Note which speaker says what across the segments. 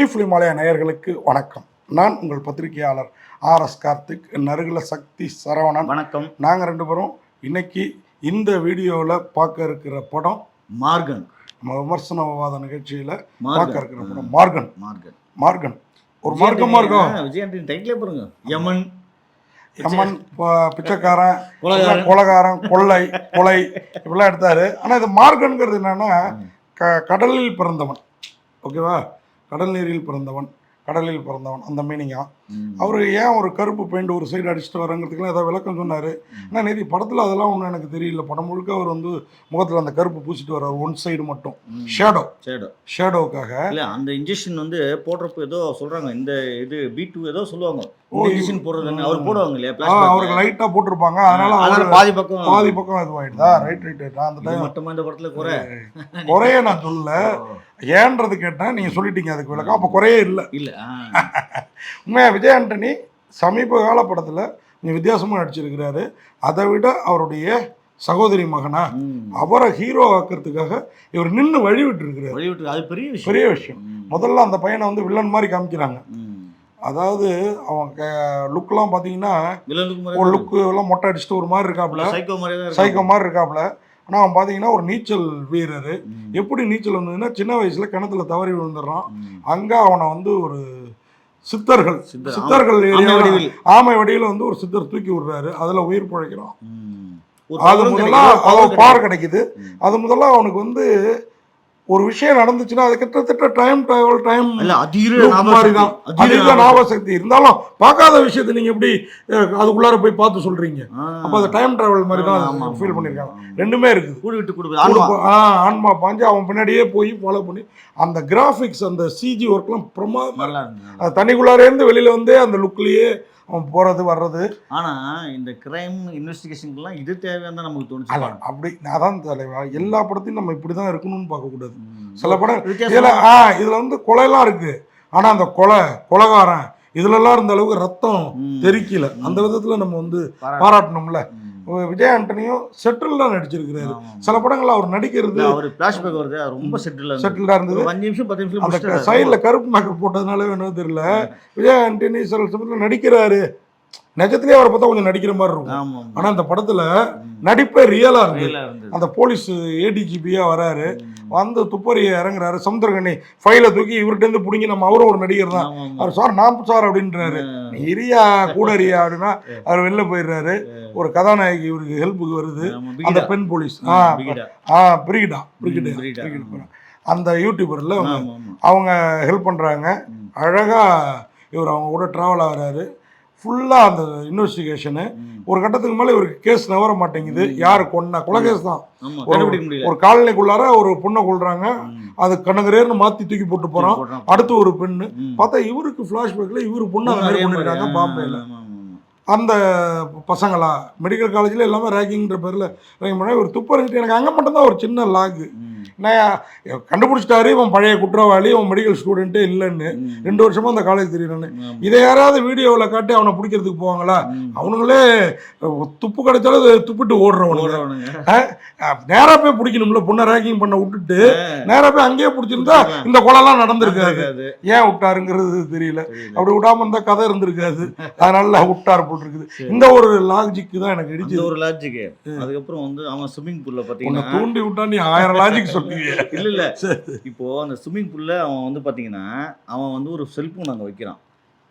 Speaker 1: ஃபிலிமாலய நேயர்களுக்கு வணக்கம். நான் உங்கள் பத்திரிகையாளர் RS கார்த்திக், நறுகுல சக்தி சரவணன்.
Speaker 2: வணக்கம்.
Speaker 1: நாங்கள் ரெண்டு பேரும் இன்னைக்கு இந்த வீடியோவில் பார்க்க இருக்கிற படம்
Speaker 2: மார்கன்.
Speaker 1: நம்ம விமர்சன விவாத நிகழ்ச்சியில் பார்க்க இருக்கிற படம் மார்கன். மார்கன் மார்கன் ஒரு மார்க்கமாக இருக்கும்.
Speaker 2: விஜயகாந்தின் டைட்டிலே பாருங்க. யமன்,
Speaker 1: பிச்சைக்காரன், கொலகாரன், கொள்ளை இப்படிலாம் எடுத்தாரு. ஆனால் இது மார்கன்கிறது என்னன்னா கடலில் பிறந்தவன். ஓகேவா? கடல் நீரில் பிறந்தவன், கடலில் பிறந்தவன், அந்த மீனிங்கா. அவர் ஏன் ஒரு கருப்பு பெயிண்ட் ஒரு சைடு அடிச்சுட்டு வரங்கிறதுக்குலாம் ஏதாவது விளக்கம் சொன்னார். ஆனால் நேற்று படத்தில் அதெல்லாம் ஒன்றும் எனக்கு தெரியல. படம் முழுக்க அவர் வந்து முகத்தில் அந்த கருப்பு பூசிட்டு வர்றார், ஒன் சைடு மட்டும் ஷேடோவுக்காக.
Speaker 2: இல்லை, அந்த இன்ஜெக்ஷன் வந்து போடுறப்ப ஏதோ சொல்கிறாங்க, இந்த இது B2 ஏதோ சொல்லுவாங்க, இன்ஜெக்ஷன் போடுறதுன்னு அவர் போடுவாங்க இல்லையா?
Speaker 1: அவருக்கு லைட்டாக போட்டிருப்பாங்க, அதனால பாதி பக்கம் இதுவாயிடுதா? ரைட். அந்த டைம்
Speaker 2: மட்டுமா இந்த படத்தில்
Speaker 1: குறைய நான் சொல்லல, ஏன்றது கேட்டேன், நீங்கள் சொல்லிட்டீங்க அதுக்கு விளக்கம். அப்போ குறையே இல்லை. உண்மையாக விஜய் ஆண்டனி சமீப கால படத்தில் கொஞ்சம் வித்தியாசமாக நடிச்சிருக்கிறாரு. அதை விட அவருடைய சகோதரி மகனா அவரை ஹீரோ ஆக்கிறதுக்காக இவர் நின்று வழிவிட்டு இருக்கிறாரு.
Speaker 2: அது
Speaker 1: பெரிய விஷயம். முதல்ல அந்த பையனை வந்து வில்லன் மாதிரி காமிக்கிறாங்க. அதாவது அவங்க லுக்லாம் பார்த்தீங்கன்னா ஒரு லுக்கு எல்லாம் மொட்டை அடிச்சுட்டு ஒரு மாதிரி இருக்காப்புல, சைக்கோ மாதிரி இருக்காப்புல. ஆனால் அவன் பார்த்தீங்கன்னா ஒரு நீச்சல் வீரர். எப்படி நீச்சல் வந்ததுன்னா, சின்ன வயசில் கிணத்துல தவறி விழுந்துடுறான். அங்கே அவனை வந்து ஒரு சித்தர்கள் ஆமை வடிவில் வந்து ஒரு சித்தர் தூக்கி விடுறாரு. அதில் உயிர் பிழைக்கிறான். அது முதல்ல அவன் பார் கிடைக்குது. அது முதல்ல அவனுக்கு வந்து ஒரு விஷயம் நடந்துச்சுன்னா அது கிட்டத்தட்ட டைம் மாதிரி தான். அதிக ஞாபக சக்தி இருந்தாலும் பார்க்காத விஷயத்தை நீங்க எப்படி அதுக்குள்ளார போய் பார்த்து சொல்றீங்க? அப்ப அது டைம் டிராவல் மாதிரி தான் ஃபீல் பண்ணிருக்காங்க. ரெண்டுமே இருக்குது. ஆன்மா பாஞ்சு அவன் பின்னாடியே போய் ஃபாலோ பண்ணி அந்த கிராஃபிக்ஸ், அந்த CG ஒர்க்லாம் பிரமாதம். தனிக்குள்ளாரே இருந்து வெளியில வந்து அந்த லுக்லயே அவன் போறது வர்றது.
Speaker 2: ஆனா இந்த கிரைம் இன்வெஸ்டிகேஷன்லாம் இது தேவையான தான் நமக்கு தோணுச்சு.
Speaker 1: அப்படி அதான் தலைவா, எல்லா படத்தையும் நம்ம இப்படிதான் இருக்கணும்னு பார்க்க கூடாது. சில படம் இதுல வந்து கொலையெல்லாம் இருக்கு, ஆனா அந்த கொலைகாரன் இதுலலாம் இருந்த அளவுக்கு ரத்தம் தெரிக்கல. அந்த விதத்துல நம்ம வந்து பாராட்டணும்ல. விஜய் ஆண்டனியும் செட்டில்டா நடிச்சிருக்கிறாரு. சில படங்கள்ல அவர் நடிக்கிறது
Speaker 2: ரொம்ப
Speaker 1: செட்டில்டா இருந்தது.
Speaker 2: 5 நிமிஷம் 10 நிமிஷம்
Speaker 1: அந்த சைட்ல கருப்பு மேக்கப் போட்டதுனால வேணும் தெரியல. விஜய் ஆண்டனி சில சமயத்துல நடிக்கிறாரு, நிஜத்திலேயே அவரை பார்த்தா கொஞ்சம் நடிக்கிற மாதிரி இருக்கும். ஆனா அந்த படத்துல நடிப்பே ரியலா இருக்கு. அந்த போலீஸ் ADGP-யா வராரு, வந்து துப்பறிய இறங்குறாரு. சமுத்திரகண்ணி ஃபைலை தூக்கி இவர்கிட்ட இருந்து பிடிங்கி, நம்ம அவரும் ஒரு நடிகர் தான், அவர் சார் நான் சார் அப்படின்றாரு. இரியா கூடரியா அப்படின்னா அவர் வெளில போயிடுறாரு. ஒரு கதாநாயகி இவருக்கு ஹெல்ப்புக்கு வருது, அந்த பெண் போலீஸ் பிரிகிடா அந்த யூடியூபர்ல அவங்க ஹெல்ப் பண்றாங்க. அழகா இவர் அவங்க கூட டிராவல் ஆகிறாரு. ஃபுல்லாக அந்த இன்வெஸ்டிகேஷனு ஒரு கட்டத்துக்கு மேலே இவருக்கு கேஸ் நவர மாட்டேங்குது. யார் கொண்டா? கொலைகேஸ் தான். ஒரு காலனிக்குள்ளார ஒரு பொண்ணை கொள்றாங்க, அது கண்ணகரேர்னு மாற்றி தூக்கி போட்டு போகிறான். அடுத்து ஒரு பெண்ணு பார்த்தா இவருக்கு ஃப்ளாஷ்பேக்கில் இவரு பொண்ணு அந்த மாதிரி பண்ணியிருக்காங்க பாம்பேயில். அந்த பசங்களா மெடிக்கல் காலேஜில் எல்லாமே ரேக்கிங்கிற பேரில் ரேக்கிங் பண்ண இவர் துப்பறிஞ்சிட்டு. எனக்கு அங்கே மட்டும்தான் ஒரு சின்ன லாகு. கண்டுபிடிச்சிட்டாரு இவன் பழைய குற்றவாளி, இவன் மெடிக்கல் ஸ்டூடெண்ட்டே இல்லைன்னு 2 வருஷமா அந்த காலேஜ் தெரியணும்னு. இதை யாராவது வீடியோவில் காட்டி அவனை பிடிக்கிறதுக்கு போவாங்களா? அவனுங்களே துப்பு கிடைச்சாலும் துப்பிட்டு ஓடுறவனுங்க. நேராக போய் பிடிக்கணும்ல, பொண்ணை ரேக்கிங் பண்ண விட்டுட்டு நேராக போய் அங்கேயே பிடிச்சிருந்தா இந்த கொலைலாம் நடந்திருக்காது. ஏன் விட்டாருங்கிறது தெரியல. அப்படி விடாம இருந்தா கதை இருந்திருக்காது, அதனால விட்டார் போட்டிருக்குது. இந்த ஒரு லாஜிக்கு தான் எனக்கு இடிச்சு.
Speaker 2: ஒரு லாஜிக். அதுக்கப்புறம் வந்து அவன் ஸ்விம்மிங் பூல்ல பார்த்தீங்கன்னா
Speaker 1: தூண்டி விட்டா நீ 1000 லாஜிக் சொல்லி
Speaker 2: இல்ல இப்போ அந்த ஸ்விம்மிங் பூல்ல அவன் வந்து பாத்தீங்கன்னா அவன் வந்து ஒரு செல்போன் அங்க வைக்கிறான்.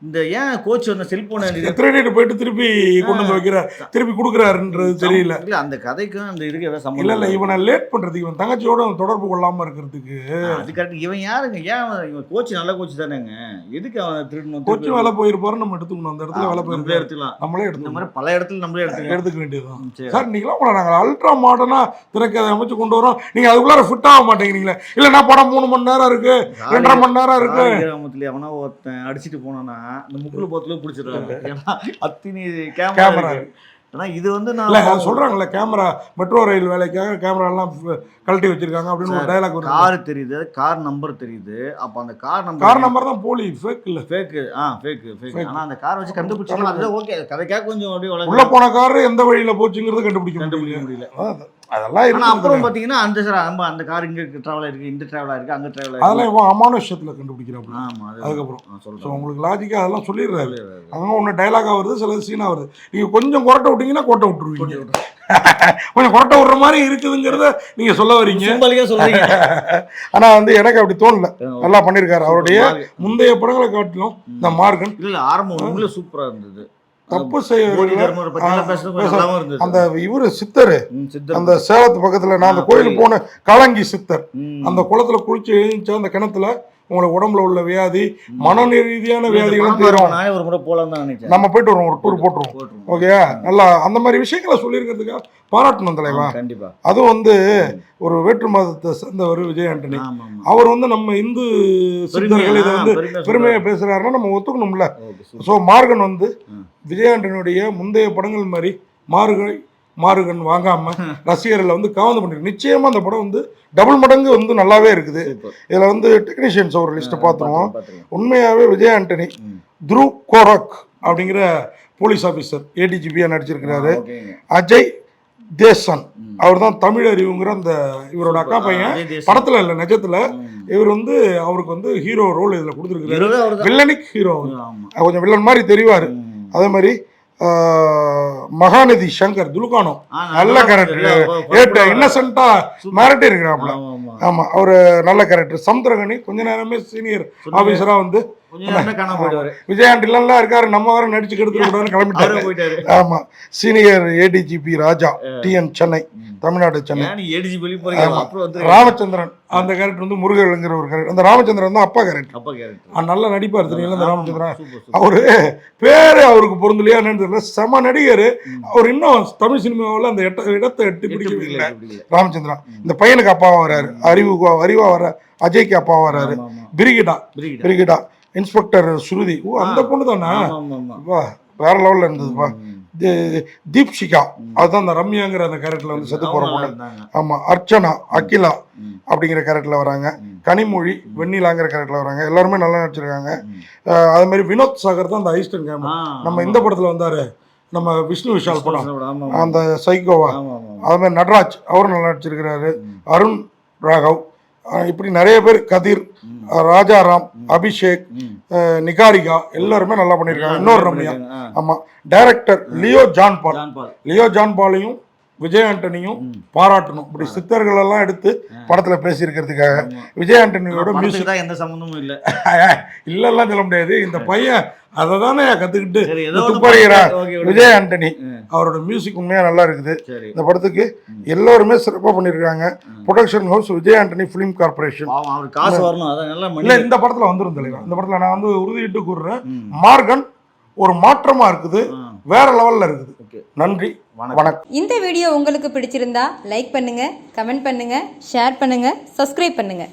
Speaker 2: இந்த ஏன் கோச் அந்த செல்போனை
Speaker 1: திருடிட்டு போயிட்டு திருப்பி கொண்டு வந்து வைக்கிறார், திருப்பி கொடுக்குறாருன்றது தெரியல.
Speaker 2: இல்ல அந்த கதைக்கும் அந்த இதுக்கு ஏதாவது சம்பந்தம்
Speaker 1: இல்ல இவனை லேட் பண்றதுக்கு, இவன் தங்கச்சியோட தொடர்பு கொள்ளாம இருக்கிறதுக்கு.
Speaker 2: அது கரெக்ட். இவன் யாருங்க? ஏன் இவன் கோச் நல்ல கோச் தானேங்க, எதுக்கு அவன் திருடணும்?
Speaker 1: கோச் வேலை போயிருப்பாரு, நம்ம எடுத்துக்கணும். அந்த இடத்துல வேலை போய்
Speaker 2: எடுத்துக்கலாம்,
Speaker 1: நம்மளே எடுத்து
Speaker 2: மாதிரி பல இடத்துல நம்மளே எடுத்துக்க
Speaker 1: வேண்டியதுதான். சார் இன்னைக்கெல்லாம் கூட நாங்கள் அல்ட்ரா மாடர்னா திரைக்கதை அமைச்சு கொண்டு வரோம், நீங்க அதுக்குள்ளார ஃபிட் ஆக மாட்டேங்கிறீங்களே. இல்லைன்னா படம் 3 மணி நேரம் இருக்கு, 2.5 மணி நேரம் இருக்கு.
Speaker 2: அவனா ஒருத்தன் அடிச்சுட்டு போனானா இந்த முக்குல போத்துல பிடிச்சிருக்காங்க. ஏன்னா அத்தினி கேமரா. ஆனா இது வந்து நான்
Speaker 1: சொல்றாங்கல்ல, கேமரா மெட்ரோ ரயில் வேலைக்காக கேமரா எல்லாம் கழட்டி வச்சிருக்காங்க அப்படின்னு ஒரு டயலாக் வருது.
Speaker 2: கார் தெரியுது, கார் நம்பர் தெரியுது. அப்ப அந்த கார்
Speaker 1: நம்பர் தான் போலி, ஃபேக் இல்ல,
Speaker 2: ஃபேக். ஃபேக். ஆனா அந்த கார் வச்சு கண்டுபிடிச்சாங்க. அது ஓகே, கதைக்காக கொஞ்சம் அப்படியே
Speaker 1: உள்ள போன கார் எந்த வழியில போச்சுங்கிறது கண்டுபிடிக்க முடியல. அதெல்லாம்
Speaker 2: ஆனா
Speaker 1: இருக்கு.
Speaker 2: அப்புறம் பாத்தீங்கன்னா அந்த கார் இங்க டிராவல் இருக்கு, இந்த டிராவல் இருக்கு, அங்க டிராவல் இருக்கு.
Speaker 1: அதெல்லாம் இவன் அமானுஷத்துல கண்டுபிடிக்கிறாப்புல.
Speaker 2: ஆமா
Speaker 1: அதுக்கப்புறம் ஸோ
Speaker 2: சொல்றேன்.
Speaker 1: உங்களுக்கு லாஜிக்காக அதெல்லாம் சொல்லிடுறாரு. அங்கே ஒன்று டைலாகாக வருது, சில சீனாக வருது. நீங்கள் கொஞ்சம் கொரட்டை விட்டீங்கன்னா கோட்டை விட்டுருவீங்க. கொஞ்சம் கொரட்டை விடுற மாதிரி இருக்குதுங்கிறத நீங்கள் சொல்ல வரீங்க.
Speaker 2: சொல்றீங்க.
Speaker 1: ஆனால் வந்து எனக்கு அப்படி தோணல. நல்லா பண்ணியிருக்காரு. அவருடைய முந்தைய படங்களை காட்டிலும் இந்த மார்கன்
Speaker 2: இல்லை ஆரம்பம் உண்மையில சூப்பராக இருந்தது.
Speaker 1: தப்பு செய்ய
Speaker 2: அந்த
Speaker 1: அந்த இவரு சித்தர் அந்த சேலத்து பக்கத்துல நான் அந்த கோயிலுக்கு போன காலங்கி சித்தர் அந்த குளத்துல குளிச்சு எழுந்துச்சா அந்த கிணத்துல உங்களுக்கு உடம்புல உள்ள வியாதி மன ரீதியான வியாதிகளும் தீரும்.
Speaker 2: ஒரு முறை போலாம் தான் நினைச்சேன்.
Speaker 1: நம்ம போயிட்டு வருவோம், ஒரு டூர் போட்டுருவோம். ஓகே, நல்லா அந்த மாதிரி விஷயங்களை சொல்லியிருக்கிறதுக்காக பாராட்டணும் தலைவா.
Speaker 2: கண்டிப்பா.
Speaker 1: அதுவும் வந்து ஒரு வேற்று மதத்தை சேர்ந்தவர் விஜய் ஆண்டனி. அவர் வந்து நம்ம இந்து சித்தர்கள் இதை வந்து பெருமையா பேசுறாருன்னா நம்ம ஒத்துக்கணும்ல. ஸோ மார்கன் வந்து விஜய் ஆண்டனியுடைய முந்தைய படங்கள் மாதிரி மார்கன் வாங்காம ரசிகர்களை வந்து காவந்து பண்ணிருக்கு. நிச்சயமா அந்த படம் வந்து டபுள் மடங்கு வந்து நல்லாவே இருக்குது. இதுல வந்து டெக்னீஷியன்ஸ் ஒரு லிஸ்ட் பார்த்துருவோம். உண்மையாவே விஜய் ஆண்டனி த்ருவ் கோரக் அப்படிங்கிற போலீஸ் ஆஃபீஸர் ஏடிஜிபியா நடிச்சிருக்கிறாரு. அஜய் தேசன் அவர் தான் தமிழ் அறிவுங்கிற அந்த இவரோட அக்கா பையன். படத்துல இல்ல நிஜத்துல இவர் வந்து அவருக்கு வந்து ஹீரோ ரோல் இதுல கொடுத்துருக்காரு. வில்லனிக் ஹீரோ, கொஞ்சம் வில்லன் மாதிரி தெரிவாரு. அதே மாதிரி மகாநதி சங்கர் துலுக்கானோ நல்ல கேரக்டர், இன்னசென்ட்டா மிரட்டி இருக்கிறாப்ல. ஆமா, அவரு நல்ல கேரக்டர். சமுத்திரகனி கொஞ்ச நேரமே சீனியர் ஆபீசரா வந்து விஜயாண்டிலாம் இருக்காரு, நம்ம வர நடிச்சு கெடுத்து கிளம்பிட்டாரு. ஆமா, சீனியர் ஏடிஜிபி ராஜா டிஎன் சென்னை, தமிழ்நாடு சென்னை. ராமச்சந்திரன் அந்த கேரக்டர் வந்து முருகலுங்கிற ஒரு கேரக்டர். அந்த ராமச்சந்திரன் தான் அப்பா கேரக்டர். நல்லா நடிப்பார் தெரியுங்களா அந்த ராமச்சந்திரன். அவரு பேரு அவருக்கு பொருந்தலையா என்னன்னு தெரியல, செம நடிகர். அவர் இன்னும் தமிழ் சினிமாவில் அந்த இடத்தை எட்டு பிடிக்கவே இல்லை ராமச்சந்திரன். இந்த பையனுக்கு அப்பாவா வர்றாரு, அறிவா வர அஜய்க்கு அப்பாவா வர்றாரு. பிரிகிடா இன்ஸ்பெக்டர் ஸ்ருதி, அந்த பொண்ணு தானே வேற லெவல்ல இருந்ததுப்பா. தீப்ஷிகா அதுதான் அந்த ரம்யாங்கிற அந்த கேரக்டர்ல வந்து செத்து போற பொண்ணு. ஆமா, அர்ச்சனா அகிலா அப்படிங்கிற கேரக்டர்ல வராங்க. கனிமொழி வெண்ணிலாங்கிற கேரக்டர்ல வராங்க. எல்லாருமே நல்லா நடிச்சிருக்காங்க. அதே மாதிரி வினோத் சாகர் தான் அந்த ஐஸ்டன் கேமரா நம்ம இந்த படத்துல வந்தாரு, நம்ம விஷ்ணு விஷால் படம் அந்த சைக்கோவா. அதே மாதிரி நடராஜ் அவரும் நல்லா நடிச்சிருக்கிறாரு. அருண் ராகவ், இப்படி நிறைய பேர், கதிர், ராஜாராம், அபிஷேக், நிகாரிகா எல்லாருமே நல்லா பண்ணியிருக்காங்க. இன்னொரு ரம்யா. ஆமா, டைரக்டர் லியோ ஜான் பாலையும் விஜய் ஆண்டனியும் பாராட்டணும். இப்படி சித்தர்கள் எல்லாம் எடுத்து படத்துல பேசியிருக்கிறதுக்காக. விஜய் ஆண்டனியோட மியூசிக்
Speaker 2: எந்த சம்பந்தமும் இல்லை
Speaker 1: இல்லெல்லாம் சொல்ல முடியாது. இந்த பையன் அதை தானே கத்துக்கிட்டு துப்பறிகிறார் விஜய் ஆண்டனி. அவரோட மியூசிக் உண்மையா நல்லா இருக்குது. இந்த படத்துக்கு எல்லாருமே சிறப்பாக பண்ணியிருக்காங்க. Production house Vijay Antony film corporation. இல்ல இந்த படத்துல வந்துரும் தலைவர். இந்த படத்துல நான் வந்து உறுதியிட்டு கூறுறேன், மார்கன் ஒரு மாற்றமா இருக்குது, வேற லெவல்ல இருக்குது. நன்றி, வணக்கம்.
Speaker 3: இந்த வீடியோ உங்களுக்கு பிடிச்சிருந்தா லைக் பண்ணுங்க, கமெண்ட் பண்ணுங்க, ஷேர் பண்ணுங்க, சப்ஸ்கிரைப் பண்ணுங்க.